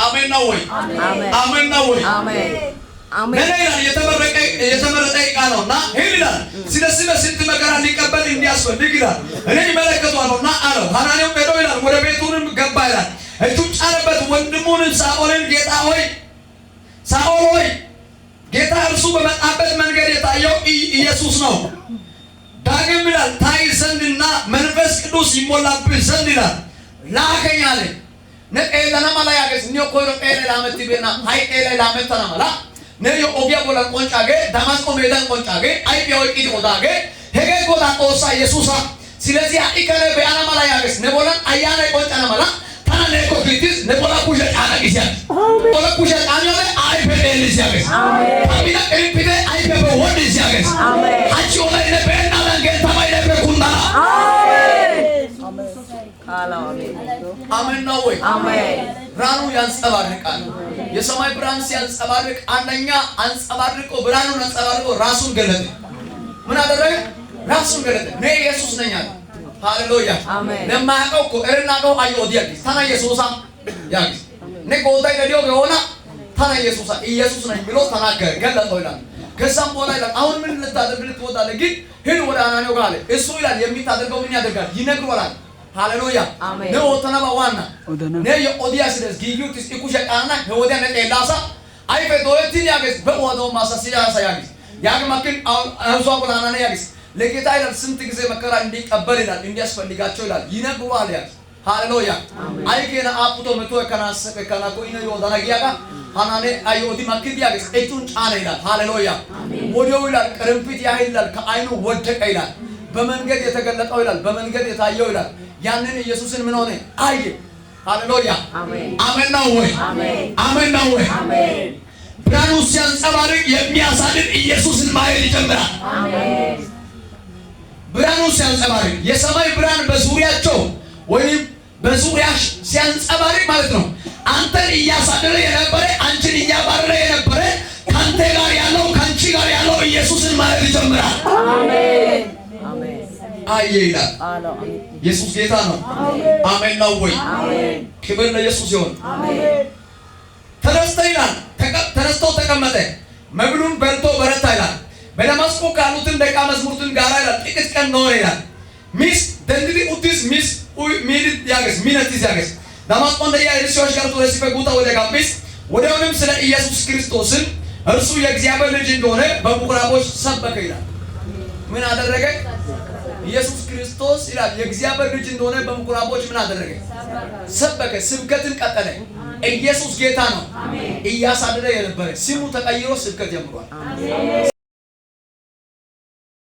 አሜን ነው ወይ? አሜን ነው ወይ? ነነይላል የተመረጠ ቃል ነውና ሄድላል ስለዚህ በስንት መከራ ሊቀበል እንዲያስፈልግ ይላል እኔ ይመለከቷለሁና አለው ሐናንያው ሄዶ ይላል ወደ ቤቱንም ገባ ይላል እጁን ጫነበት ወንድሙን ሳኦልን ጌታ ሆይ ሳኦል ሆይ ጌታ እርሱ በመጣበት መንገድ የታየው ኢየሱስ ነው ዳግም ይላል ታይ ዘንድና መንፈስ ቅዱስ ይሞላብህ ዘንድ ይላል ላከኝ አለ ነኤለና ማላ ያገስ ኒዮ ኮይሮ ኤሌላ መትቤና ሃይ ኤሌላ መተና ማላ ነዮ ኦጊያ ቦላ ቆንጫጌ ዳማስቆ ሜዳን ቆንጫጌ አይቢያው ቂዲ ቆዳጌ ሄጌ ጎዳ ኦሳ ኢየሱሳ ስለዚህ አኢከለ በአና ማላ ያገስ ነቦላን አያና ቆንጫና ማላ ታና ነኮ ግሪቲስ ነቦላ ኩሻ ጫና ጊዜያ ቦላ ኩሻ ጫና አይ በኤል ሲያገስ አሚና ኤልፒደ አይ በወድ ሲያገስ አቺ ኦላ ለበና ለንገን ታማይ ለበኩና አሜን ነው ወይ? አሜን ብርሃኑ ያንጸባርቃል የሰማይ ብርሃን ሲያንጸባርቅ አንደኛ አንጸባርቆ ብርሃኑን አንጸባርቆ ራሱን ገለጠ ምን አደረገ ራሱን ገለጠ እኔ ኢየሱስ ነኝ አለ ሃሌሉያ አሜን ለማያውቀው እኮ እርናቀው አየው ዲያኪስ ታና ኢየሱሳ ያኪስ ነቆታይ ለዲዮ የሆነ ታና ኢየሱስ ነኝ ብሎ ተናገረ ገለጠው ይላል ከዛም በኋላ ይላል አሁን ምን ልታደርግ ልትወጣለህ ግን ሂድ ወደ ሐናንያው ጋር አለ እሱ ይላል የሚታደርገው ምን ያደርጋል ይነግረዋል ሃሌሉያ አሜን ነው ተናባ ዋና ነው የኦዲያስ ደስ ጊዩቲስ ኢኩሸቃና ወዲያ ነቀላሳ አይፈ ዶየቲን ያገስ በወዶ ማሳሲያ ሳያግስ ያግማክን አውሷ ቆናና ያግስ ለጌታ ይላል ስንት ጊዜ መከራ እንዲቀበል ይላል እንዲያስፈልጋቸው ይላል ይነግረዋል ያግስ ሃሌሉያ አይገና አፑቶ መቶ ከናሰከ ከናኮ ኢነ ይወዳና ጊያጋ ሃናኔ አይኦዲ ማክዲ ያግስ እቱን ጫና ይላል ሃሌሉያ ወዲያው ይላል ቅርንፊት ያህል ይላል ከአይኑ ወደቀ ይላል በመንገድ የተገለጠው ይላል በመንገድ የታየው ይላል ያንን ኢየሱስን ምን ሆነ አየ ሃሌሉያ አሜን አሜን ነው ወይ አሜን ነው ወይ ብርሃኑ ሲያንጸባርቅ የሚያሳድድ ኢየሱስን ማየት ይጀምራል አሜን ብርሃኑ ሲያንጸባርቅ የሰማይ ብርሃን በዙሪያቸው ወይም በዙሪያሽ ሲያንጸባርቅ ማለት ነው አንተን እያሳደረ የነበረ አንቺን እያባረረ የነበረ ካንተ ጋር ያለው ካንቺ ጋር ያለው ኢየሱስን ማየት ይጀምራል አሜን አየ ይላል ኢየሱስ ጌታ ነው አሜን ነው ወይ አሜን ክብር ለኢየሱስ ይሁን አሜን ተነስቶ ተቀመጠ መብሉን በልቶ በረታ ይላል በደማስቆ ካሉትን ደቀ መዛሙርቱን ጋር ይላል ጥቂት ቀን ኖረ ይላል ሚስ ደንዲ ኡዲስ ሚስ ሚድ ያገስ ሚነቲስ ያገስ ደማስቆ እንደያ ኢየሱስ ጋር ተወሲፈ ጉታ ወደ ጋቢስ ወደውንም ስለ ኢየሱስ ክርስቶስን እርሱ የእግዚአብሔር ልጅ እንደሆነ በምኩራቦች ሰበከ ይላል ምን አደረገ ኢየሱስ ክርስቶስ ይላል የእግዚአብሔር ልጅ እንደሆነ በምኩራቦች ምን አደረገ ሰበከ ስብከትን ቀጠለ ኢየሱስ ጌታ ነው አሜን እያሳደረ የነበረ ስሙ ተቀይሮ ስብከት ጀምሯል አሜን